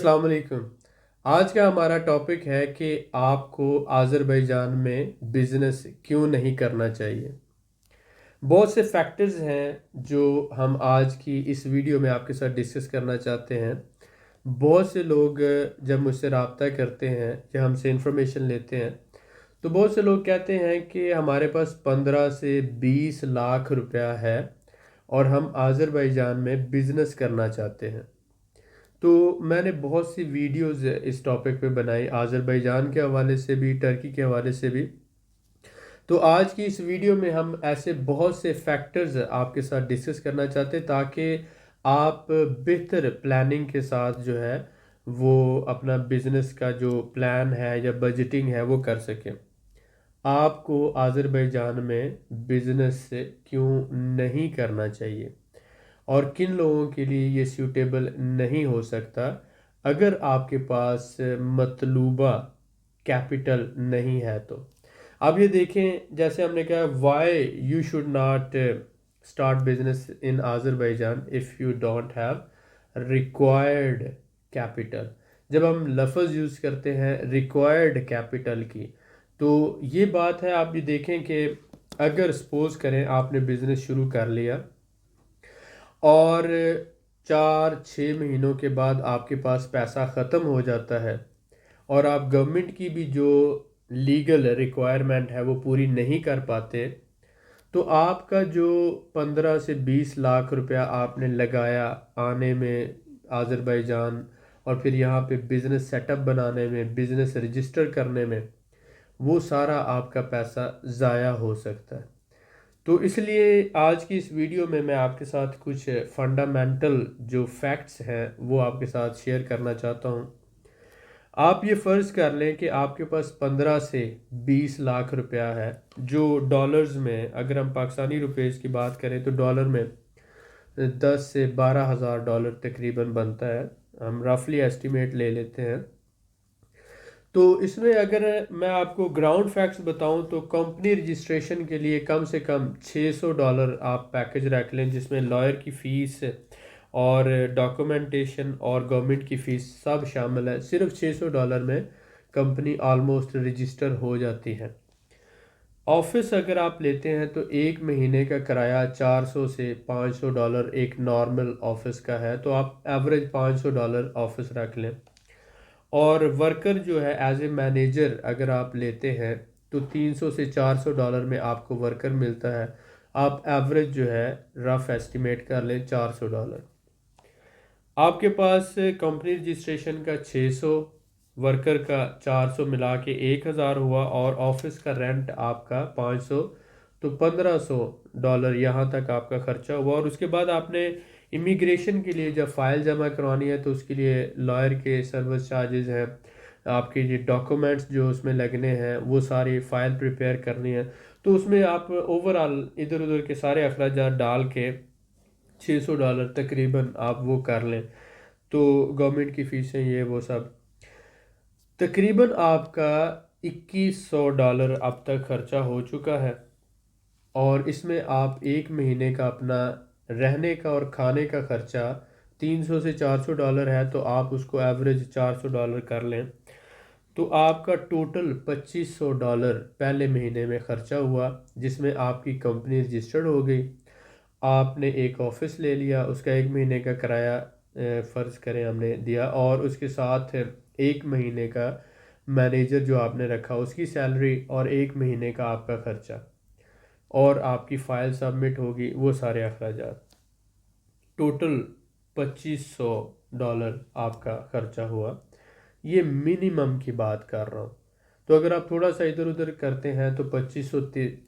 अस्सलाम वालेकुम। आज का हमारा टॉपिक है कि आपको आज़रबाईजान में बिज़नेस क्यों नहीं करना चाहिए। बहुत से फैक्टर्स हैं जो हम आज की इस वीडियो में आपके साथ डिस्कस करना चाहते हैं। बहुत से लोग जब मुझसे रब्ता करते हैं या हमसे इंफॉर्मेशन लेते हैं तो बहुत से लोग कहते हैं कि हमारे पास 15 से 20 लाख रुपया है और हम आज़रबाईजान में बिज़नेस करना चाहते हैं। तो मैंने बहुत सी वीडियोस इस टॉपिक पे बनाई, आज़रबाईजान के हवाले से भी, टर्की के हवाले से भी। तो आज की इस वीडियो में हम ऐसे बहुत से फैक्टर्स आपके साथ डिस्कस करना चाहते हैं ताकि आप बेहतर प्लानिंग के साथ जो है वो अपना बिजनेस का जो प्लान है या बजटिंग है वो कर सकें। आपको आज़रबाईजान में बिजनेस क्यों नहीं करना चाहिए और किन लोगों के लिए ये सूटेबल नहीं हो सकता अगर आपके पास मतलूबा कैपिटल नहीं है। तो अब ये देखें, जैसे हमने कहा why you should not start business in Azerbaijan if you don't have required capital. जब हम लफ्ज़ यूज़ करते हैं रिक्वायर्ड कैपिटल की, तो ये बात है, आप ये देखें कि अगर सपोज़ करें आपने बिज़नेस शुरू कर लिया और 4-6 महीनों के बाद आपके पास पैसा ख़त्म हो जाता है और आप गवर्नमेंट की भी जो लीगल रिक्वायरमेंट है वो पूरी नहीं कर पाते, तो आपका जो 15 से 20 लाख रुपया आपने लगाया आने में आज़रबाईजान और फिर यहाँ पे बिज़नेस सेटअप बनाने में, बिज़नेस रजिस्टर करने में, वो सारा आपका पैसा ज़ाया हो सकता है। तो इसलिए आज की इस वीडियो में मैं आपके साथ कुछ फंडामेंटल जो फैक्ट्स हैं वो आपके साथ शेयर करना चाहता हूँ। आप ये फ़र्ज़ कर लें कि आपके पास 15 से 20 लाख रुपया है, जो डॉलर्स में, अगर हम पाकिस्तानी रुपीस की बात करें तो डॉलर में 10 से 12 हज़ार डॉलर तकरीबन बनता है। हम रफली एस्टिमेट ले लेते हैं। तो इसमें अगर मैं आपको ग्राउंड फैक्ट्स बताऊं तो कंपनी रजिस्ट्रेशन के लिए कम से कम $600 आप पैकेज रख लें, जिसमें लॉयर की फ़ीस और डॉक्यूमेंटेशन और गवर्नमेंट की फ़ीस सब शामिल है। सिर्फ $600 में कंपनी आलमोस्ट रजिस्टर हो जाती है। ऑफिस अगर आप लेते हैं तो एक महीने का किराया $400 से $500 एक नॉर्मल ऑफिस का है, तो आप एवरेज $500 ऑफिस रख लें। और वर्कर जो है एज ए मैनेजर अगर आप लेते हैं तो $300 से $400 में आपको वर्कर मिलता है। आप एवरेज जो है रफ एस्टिमेट कर लें $400। आपके पास कंपनी रजिस्ट्रेशन का 600, वर्कर का 400 मिला के 1000 हुआ और ऑफिस का रेंट आपका 500, तो $1500 यहाँ तक आपका खर्चा हुआ। और उसके बाद आपने इमिग्रेशन के लिए जब फ़ाइल जमा करवानी है तो उसके लिए लॉयर के सर्विस चार्जेस हैं, आपके ये डॉक्यूमेंट्स जो उसमें लगने हैं, वो सारी फ़ाइल प्रिपेयर करनी है। तो उसमें आप ओवरऑल इधर उधर के सारे अखराजात डाल के $600 तकरीबन आप वो कर लें, तो गवर्नमेंट की फ़ीसें ये वो सब तकरीबन आपका $2100 अब तक खर्चा हो चुका है। और इसमें आप एक महीने का अपना रहने का और खाने का खर्चा $300 से $400 है, तो आप उसको एवरेज $400 कर लें, तो आपका टोटल $2500 पहले महीने में खर्चा हुआ, जिसमें आपकी कंपनी रजिस्टर्ड हो गई, आपने एक ऑफिस ले लिया, उसका एक महीने का किराया फ़र्ज़ करें हमने दिया, और उसके साथ एक महीने का मैनेजर जो आपने रखा उसकी सैलरी और एक महीने का आपका खर्चा, और आपकी फ़ाइल सबमिट होगी, वो सारे अखराजात, टोटल $2500 आपका खर्चा हुआ। ये मिनिमम की बात कर रहा हूँ। तो अगर आप थोड़ा सा इधर उधर करते हैं तो 2500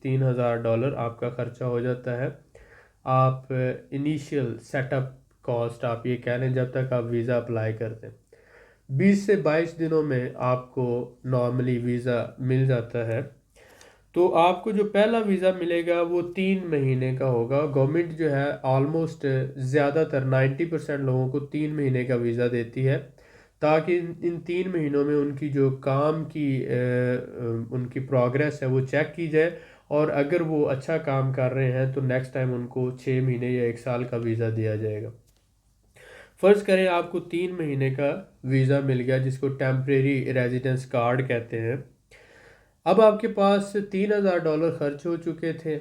$3000 आपका खर्चा हो जाता है। आप इनिशियल सेटअप कॉस्ट आप ये कह लें, जब तक आप वीज़ा अप्लाई करते हैं 20 से 22 दिनों में आपको नॉर्मली वीज़ा मिल जाता है। तो आपको जो पहला वीज़ा मिलेगा वो 3 महीने का होगा। गवर्नमेंट जो है ऑलमोस्ट ज़्यादातर 90% लोगों को 3 महीने का वीज़ा देती है, ताकि इन 3 महीनों में उनकी जो काम की उनकी प्रोग्रेस है वो चेक की जाए, और अगर वो अच्छा काम कर रहे हैं तो नेक्स्ट टाइम उनको 6 महीने या 1 साल का वीज़ा दिया जाएगा। فرض کریں آپ کو 3 مہینے کا ویزا مل گیا جس کو ٹیمپریری ریزیڈنس کارڈ کہتے ہیں. اب آپ کے پاس $3,000 خرچ ہو چکے تھے.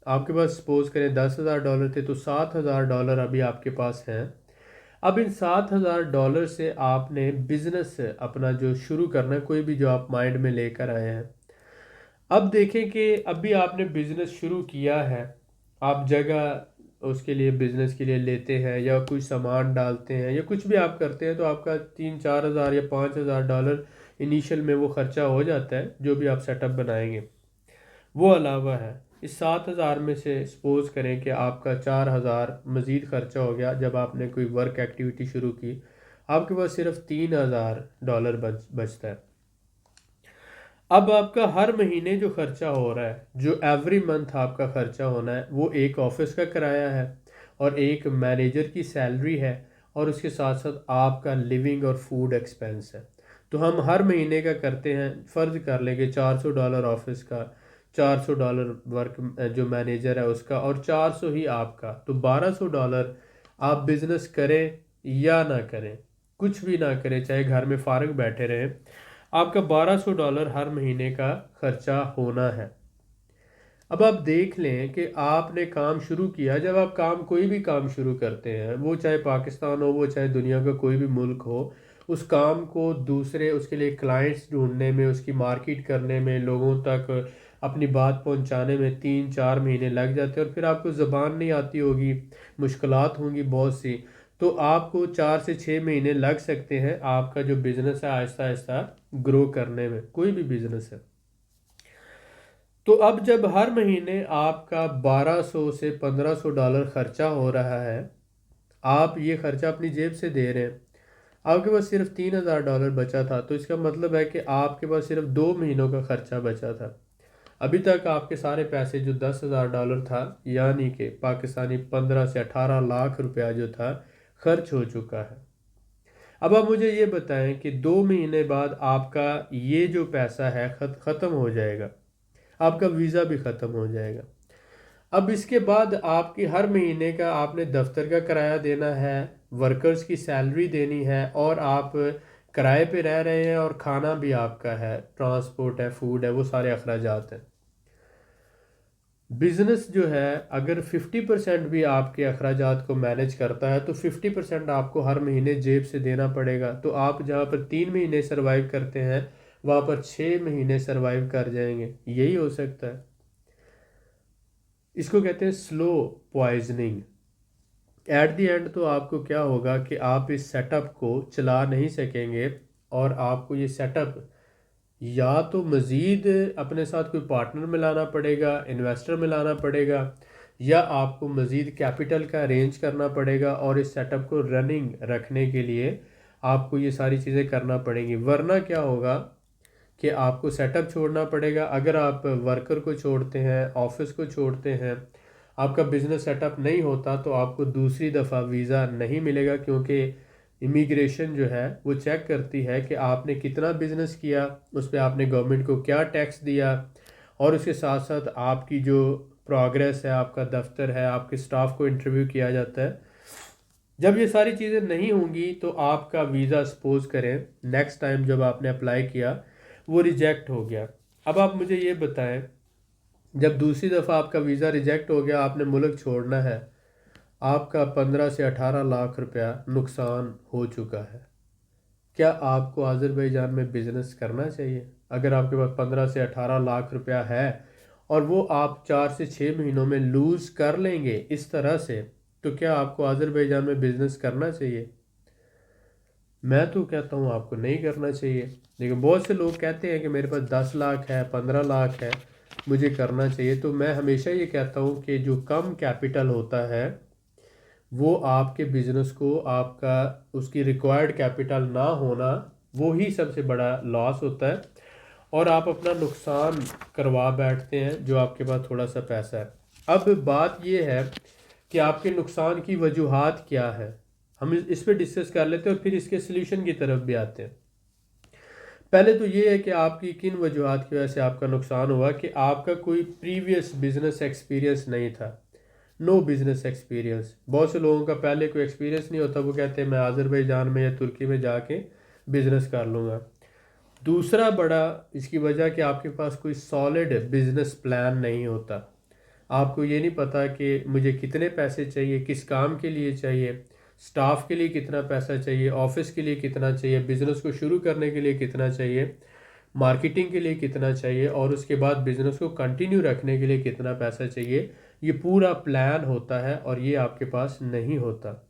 آپ کے پاس سپوز کریں $10,000 تھے تو $7,000 ابھی آپ کے پاس ہیں. اب ان $7,000 سے آپ نے بزنس اپنا جو شروع کرنا ہے، کوئی بھی جو آپ مائنڈ میں لے کر آئے ہیں. اب دیکھیں کہ ابھی آپ نے بزنس شروع کیا ہے، آپ جگہ اس کے لیے بزنس کے لیے لیتے ہیں یا کچھ سامان ڈالتے ہیں یا کچھ بھی آپ کرتے ہیں تو آپ کا 3-4 ہزار یا $5,000 انیشل میں وہ خرچہ ہو جاتا ہے جو بھی آپ سیٹ اپ بنائیں گے. وہ علاوہ ہے اس 7,000 میں سے سپوز کریں کہ آپ کا 4,000 مزید خرچہ ہو گیا جب آپ نے کوئی ورک ایکٹیویٹی شروع کی، آپ کے پاس صرف $3,000 بچتا ہے. اب آپ کا ہر مہینے جو خرچہ ہو رہا ہے، جو ایوری منتھ آپ کا خرچہ ہونا ہے، وہ ایک آفس کا کرایہ ہے اور ایک مینیجر کی سیلری ہے اور اس کے ساتھ ساتھ آپ کا لیونگ اور فوڈ ایکسپینس ہے. تو ہم ہر مہینے کا کرتے ہیں، فرض کر لیں کہ $400 آفس کا، $400 ورک جو مینیجر ہے اس کا، اور 400 ہی آپ کا. تو $1,200 آپ بزنس کریں یا نہ کریں، کچھ بھی نہ کریں، چاہے گھر میں فارغ بیٹھے رہیں، آپ کا $1,200 ہر مہینے کا خرچہ ہونا ہے. اب آپ دیکھ لیں کہ آپ نے کام شروع کیا. جب آپ کوئی بھی کام شروع کرتے ہیں، وہ چاہے پاکستان ہو، وہ چاہے دنیا کا کوئی بھی ملک ہو، اس کام کو دوسرے اس کے لیے کلائنٹس ڈھونڈنے میں، اس کی مارکیٹ کرنے میں، لوگوں تک اپنی بات پہنچانے میں 3-4 مہینے لگ جاتے ہیں. اور پھر آپ کو زبان نہیں آتی ہوگی، مشکلات ہوں گی بہت سی، تو آپ کو 4 سے 6 مہینے لگ سکتے ہیں آپ کا جو بزنس ہے آہستہ آہستہ گرو کرنے میں، کوئی بھی بزنس ہے. تو اب جب ہر مہینے آپ کا $1,200 سے $1,500 خرچہ ہو رہا ہے، آپ یہ خرچہ اپنی جیب سے دے رہے ہیں، آپ کے پاس صرف $3,000 بچا تھا، تو اس کا مطلب ہے کہ آپ کے پاس صرف 2 مہینوں کا خرچہ بچا تھا. ابھی تک آپ کے سارے پیسے جو $10,000 تھا، یعنی کہ پاکستانی 15 سے 18 لاکھ جو تھا، خرچ ہو چکا ہے. اب آپ مجھے یہ بتائیں کہ 2 مہینے بعد آپ کا یہ جو پیسہ ہے ختم ہو جائے گا، آپ کا ویزا بھی ختم ہو جائے گا. اب اس کے بعد آپ کی ہر مہینے کا آپ نے دفتر کا کرایہ دینا ہے، ورکرز کی سیلری دینی ہے، اور آپ کرائے پہ رہ رہے ہیں اور کھانا بھی آپ کا ہے، ٹرانسپورٹ ہے، فوڈ ہے، وہ سارے اخراجات ہیں. بزنس جو ہے اگر 50% بھی آپ کے اخراجات کو مینج کرتا ہے تو 50% آپ کو ہر مہینے جیب سے دینا پڑے گا. تو آپ جہاں پر 3 مہینے سروائیو کرتے ہیں وہاں پر 6 مہینے سروائیو کر جائیں گے. یہی ہو سکتا ہے. اس کو کہتے ہیں سلو پوائزننگ. ایٹ دی اینڈ تو آپ کو کیا ہوگا کہ آپ اس سیٹ اپ کو چلا نہیں سکیں گے، اور آپ کو یہ سیٹ اپ یا تو مزید اپنے ساتھ کوئی پارٹنر ملانا پڑے گا، انویسٹر ملانا پڑے گا، یا آپ کو مزید کیپٹل کا ارینج کرنا پڑے گا، اور اس سیٹ اپ کو رننگ رکھنے کے لیے آپ کو یہ ساری چیزیں کرنا پڑیں گی. ورنہ کیا ہوگا کہ آپ کو سیٹ اپ چھوڑنا پڑے گا. اگر آپ ورکر کو چھوڑتے ہیں، آفس کو چھوڑتے ہیں، آپ کا بزنس سیٹ اپ نہیں ہوتا تو آپ کو دوسری دفعہ ویزا نہیں ملے گا، کیونکہ امیگریشن جو ہے وہ چیک کرتی ہے کہ آپ نے کتنا بزنس کیا، اس پہ آپ نے گورنمنٹ کو کیا ٹیکس دیا، اور اس کے ساتھ ساتھ آپ کی جو پروگریس ہے، آپ کا دفتر ہے، آپ کے سٹاف کو انٹرویو کیا جاتا ہے. جب یہ ساری چیزیں نہیں ہوں گی تو آپ کا ویزا سپوز کریں نیکسٹ ٹائم جب آپ نے اپلائی کیا وہ ریجیکٹ ہو گیا. اب آپ مجھے یہ بتائیں، جب دوسری دفعہ آپ کا ویزا ریجیکٹ ہو گیا، آپ نے ملک چھوڑنا ہے، آپ کا 15 سے 18 لاکھ نقصان ہو چکا ہے. کیا آپ کو آذربائیجان میں بزنس کرنا چاہیے؟ اگر آپ کے پاس 15 سے 18 لاکھ ہے اور وہ آپ 4 سے 6 مہینوں میں لوز کر لیں گے اس طرح سے، تو کیا آپ کو آذربائیجان میں بزنس کرنا چاہیے؟ میں تو کہتا ہوں آپ کو نہیں کرنا چاہیے. لیکن بہت سے لوگ کہتے ہیں کہ میرے پاس 10 لاکھ ہے، 15 لاکھ ہے، مجھے کرنا چاہیے. تو میں ہمیشہ یہ کہتا ہوں کہ جو کم کیپٹل ہوتا ہے وہ آپ کے بزنس کو، آپ کا اس کی ریکوائرڈ کیپٹل نہ ہونا وہی سب سے بڑا لاس ہوتا ہے، اور آپ اپنا نقصان کروا بیٹھتے ہیں جو آپ کے پاس تھوڑا سا پیسہ ہے. اب بات یہ ہے کہ آپ کے نقصان کی وجوہات کیا ہے، ہم اس پہ ڈسکس کر لیتے ہیں اور پھر اس کے سلیوشن کی طرف بھی آتے ہیں. پہلے تو یہ ہے کہ آپ کی کن وجوہات کی وجہ سے آپ کا نقصان ہوا، کہ آپ کا کوئی پریویس بزنس ایکسپیرینس نہیں تھا. No business experience. बहुत से लोगों का पहले कोई एक्सपीरियंस नहीं होता, वो कहते हैं मैं आज़रबाईजान में या तुर्की में जाके बिजनेस कर लूँगा। दूसरा बड़ा इसकी वजह कि आपके पास कोई सॉलिड बिजनेस प्लान नहीं होता। आपको ये नहीं पता कि मुझे कितने पैसे चाहिए, किस काम के लिए चाहिए, स्टाफ के लिए कितना पैसा चाहिए, ऑफिस के लिए कितना चाहिए, बिजनेस को शुरू करने के लिए कितना चाहिए, मार्केटिंग के लिए कितना चाहिए, और उसके बाद बिजनेस को कंटिन्यू रखने के लिए कितना पैसा चाहिए। ये पूरा प्लान होता है और ये आपके पास नहीं होता।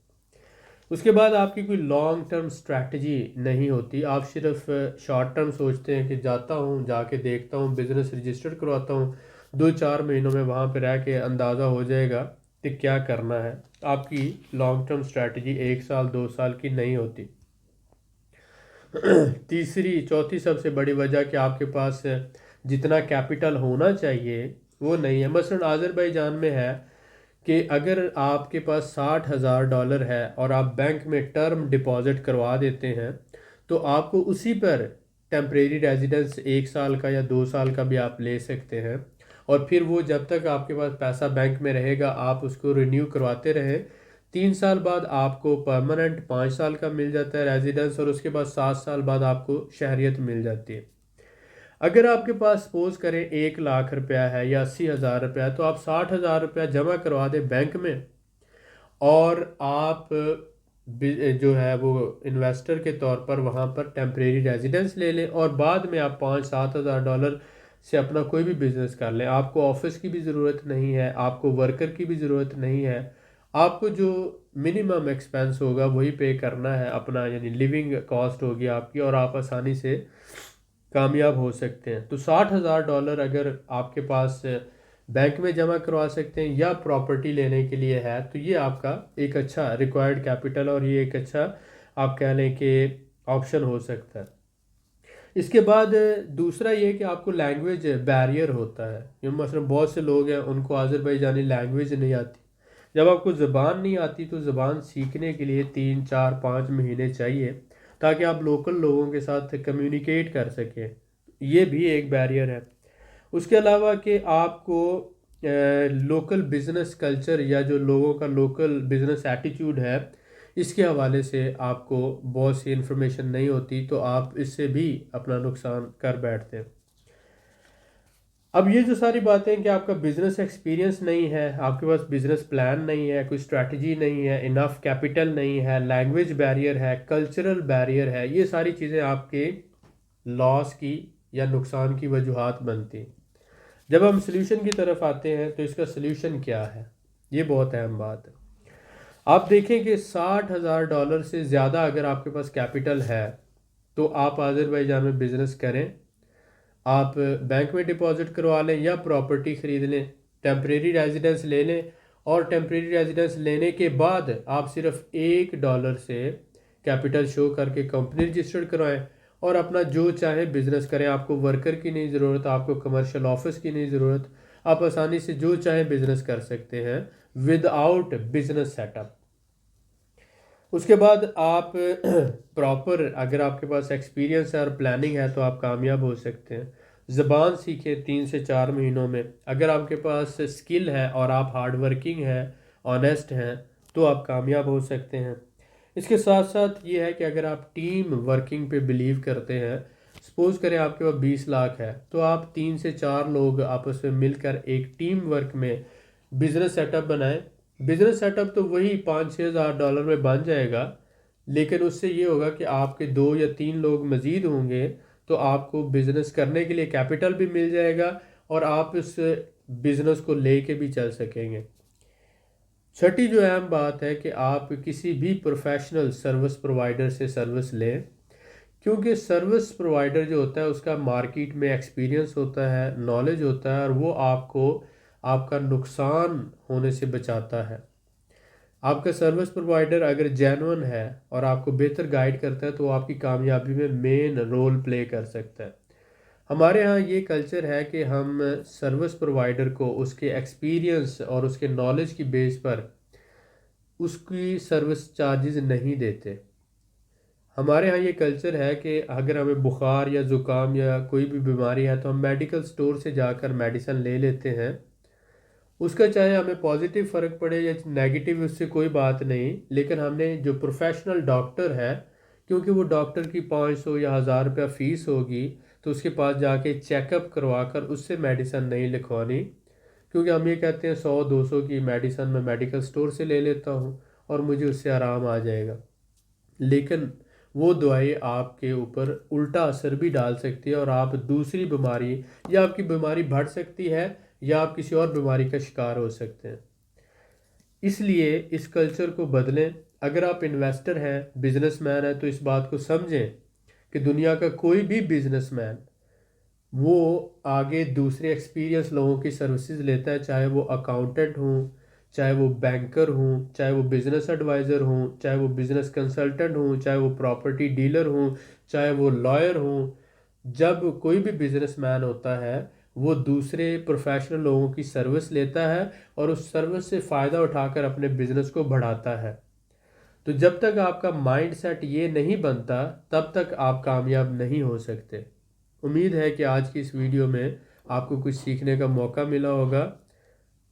उसके बाद आपकी कोई लॉन्ग टर्म स्ट्रैटेजी नहीं होती। आप सिर्फ शॉर्ट टर्म सोचते हैं कि जाता हूँ, जाके देखता हूँ, बिजनेस रजिस्टर करवाता हूँ, 2-4 महीनों में वहाँ पे रह के अंदाज़ा हो जाएगा कि क्या करना है। आपकी लॉन्ग टर्म स्ट्रैटेजी 1 साल 2 साल की नहीं होती। तीसरी चौथी सबसे बड़ी वजह कि आपके पास जितना कैपिटल होना चाहिए वो नहीं है। मसलन आज़रबाईजान में है कि अगर आपके पास $60,000 है और आप बैंक में टर्म डिपॉजिट करवा देते हैं तो आपको उसी पर टेम्परेरी रेजिडेंस 1 साल का या 2 साल का भी आप ले सकते हैं, और फिर वो जब तक आपके पास पैसा बैंक में रहेगा आप उसको रिन्यू करवाते रहें। 3 साल बाद आपको परमानेंट 5 साल का मिल जाता है रेजिडेंस, और उसके बाद 7 साल बाद आपको शहरियत मिल जाती है। अगर आपके पास सपोज करें 1 लाख रुपया है या 80,000 रुपया, तो आप 60,000 रुपया जमा करवा दें बैंक में, और आप जो है वो इन्वेस्टर के तौर पर वहाँ पर टेम्परेरी रेजिडेंस ले लें, और बाद में आप 5-7 हज़ार डॉलर से अपना कोई भी बिजनेस कर लें। आपको ऑफिस की भी ज़रूरत नहीं है, आपको वर्कर की भी ज़रूरत नहीं है। आपको जो मिनिमम एक्सपेंस होगा वही पे करना है अपना, यानी लिविंग कॉस्ट होगी आपकी, और आप आसानी से कामयाब हो सकते हैं। तो $60,000 अगर आपके पास बैंक में जमा करवा सकते हैं या प्रॉपर्टी लेने के लिए है, तो ये आपका एक अच्छा रिक्वायर्ड कैपिटल और ये एक अच्छा आप कह लें कि ऑप्शन हो सकता है। इसके बाद दूसरा ये कि आपको लैंग्वेज बैरियर होता है। ये मसलन बहुत से लोग हैं उनको आज़रबाईजानी लैंग्वेज नहीं आती। जब आपको ज़बान नहीं आती तो ज़बान सीखने के लिए 3-4-5 महीने चाहिए ताकि आप लोकल लोगों के साथ कम्युनिकेट कर सकें। ये भी एक बैरियर है। उसके अलावा कि आपको लोकल बिजनेस कल्चर या जो लोगों का लोकल बिजनेस एटीट्यूड है इसके हवाले से आपको बहुत सी इन्फॉर्मेशन नहीं होती, तो आप इससे भी अपना नुकसान कर बैठते हैं। अब ये जो सारी बातें हैं कि आपका बिजनेस एक्सपीरियंस नहीं है, आपके पास बिजनेस प्लान नहीं है, कोई स्ट्रैटेजी नहीं है, इनफ कैपिटल नहीं है, लैंग्वेज बैरियर है, कल्चरल बैरियर है, ये सारी चीज़ें आपके लॉस की या नुकसान की वजूहात बनती हैं। जब हम सल्यूशन की तरफ आते हैं तो इसका सल्यूशन क्या है, ये बहुत अहम बात है। आप देखें कि $60,000 से ज़्यादा अगर आपके पास कैपिटल है तो आप आज़रबाईजान में बिज़नेस करें। आप बैंक में डिपॉजिट करवा लें या प्रॉपर्टी ख़रीद लें, टेम्परेरी रेजिडेंस ले लें, और टेम्परेरी रेजिडेंस लेने के बाद आप सिर्फ $1 से कैपिटल शो करके कंपनी रजिस्टर्ड करवाएं और अपना जो चाहे बिजनेस करें। आपको वर्कर की नहीं ज़रूरत, आपको कमर्शियल ऑफिस की नहीं ज़रूरत, आप आसानी से जो चाहे बिजनेस कर सकते हैं विदाउट बिजनेस सेटअप। उसके बाद आप प्रॉपर अगर आपके पास एक्सपीरियंस है और प्लानिंग है तो आप कामयाब हो सकते हैं। ज़बान सीखें 3 से 4 महीनों में। अगर आपके पास स्किल है और आप हार्ड वर्किंग हैं, ऑनेस्ट हैं, तो आप कामयाब हो सकते हैं। इसके साथ साथ ये है कि अगर आप टीम वर्किंग पे बिलीव करते हैं, सपोज करें आपके पास 20 लाख है, तो आप 3 से 4 लोग आपस में मिलकर एक टीम वर्क में बिजनेस सेटअप बनाएं। बिजनेस सेटअप तो वही $5-6 हज़ार में बन जाएगा, लेकिन उससे ये होगा कि आपके 2 या 3 लोग मज़ीद होंगे, तो आपको बिजनेस करने के लिए कैपिटल भी मिल जाएगा और आप इस बिजनेस को लेके भी चल सकेंगे। छठी जो अहम बात है कि आप किसी भी प्रोफेशनल सर्विस प्रोवाइडर से सर्विस लें, क्योंकि सर्विस प्रोवाइडर जो होता है उसका मार्केट में एक्सपीरियंस होता है, नॉलेज होता है, और वो आपको आपका नुकसान होने से बचाता है। आपका सर्विस प्रोवाइडर अगर जेन्युइन है और आपको बेहतर गाइड करता है तो वो आपकी कामयाबी में मेन रोल प्ले कर सकता है। हमारे यहाँ ये कल्चर है कि हम सर्विस प्रोवाइडर को उसके एक्सपीरियंस और उसके नॉलेज की बेस पर उसकी सर्विस चार्जेस नहीं देते। हमारे यहाँ ये कल्चर है कि अगर हमें बुखार या ज़ुकाम या कोई भी बीमारी है तो हम मेडिकल स्टोर से जाकर मेडिसिन ले लेते हैं, اس کا چاہے ہمیں پازیٹیو فرق پڑے یا نیگیٹو، اس سے کوئی بات نہیں، لیکن ہم نے جو پروفیشنل ڈاکٹر ہے، کیونکہ وہ ڈاکٹر کی 500 یا 1000 روپیہ فیس ہوگی، تو اس کے پاس جا کے چیک اپ کروا کر اس سے میڈیسن نہیں لکھوانی، کیونکہ ہم یہ کہتے ہیں 100-200 کی میڈیسن میں میڈیکل سٹور سے لے لیتا ہوں اور مجھے اس سے آرام آ جائے گا، لیکن وہ دوائی آپ کے اوپر الٹا اثر بھی ڈال سکتی ہے اور آپ دوسری بیماری، یا آپ کی بیماری بڑھ سکتی ہے یا آپ کسی اور بیماری کا شکار ہو سکتے ہیں۔ اس لیے اس کلچر کو بدلیں۔ اگر آپ انویسٹر ہیں، بزنس مین ہیں، تو اس بات کو سمجھیں کہ دنیا کا کوئی بھی بزنس مین وہ آگے دوسرے ایکسپیرینس لوگوں کی سروسز لیتا ہے، چاہے وہ اکاؤنٹنٹ ہوں، چاہے وہ بینکر ہوں، چاہے وہ بزنس ایڈوائزر ہوں، چاہے وہ بزنس کنسلٹنٹ ہوں، چاہے وہ پراپرٹی ڈیلر ہوں، چاہے وہ لائر ہوں۔ جب کوئی بھی بزنس مین ہوتا ہے وہ دوسرے پروفیشنل لوگوں کی سروس لیتا ہے اور اس سروس سے فائدہ اٹھا کر اپنے بزنس کو بڑھاتا ہے۔ تو جب تک آپ کا مائنڈ سیٹ یہ نہیں بنتا تب تک آپ کامیاب نہیں ہو سکتے۔ امید ہے کہ آج کی اس ویڈیو میں آپ کو کچھ سیکھنے کا موقع ملا ہوگا۔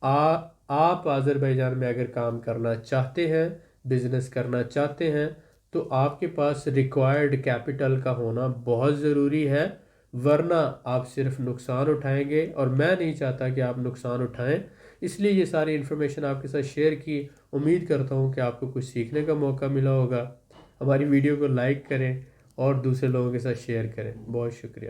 آپ آذربائیجان میں اگر کام کرنا چاہتے ہیں، بزنس کرنا چاہتے ہیں، تو آپ کے پاس ریکوائرڈ کیپٹل کا ہونا بہت ضروری ہے، ورنہ آپ صرف نقصان اٹھائیں گے، اور میں نہیں چاہتا کہ آپ نقصان اٹھائیں۔ اس لیے یہ ساری انفارمیشن آپ کے ساتھ شیئر کی۔ امید کرتا ہوں کہ آپ کو کچھ سیکھنے کا موقع ملا ہوگا۔ ہماری ویڈیو کو لائک کریں اور دوسرے لوگوں کے ساتھ شیئر کریں۔ بہت شکریہ۔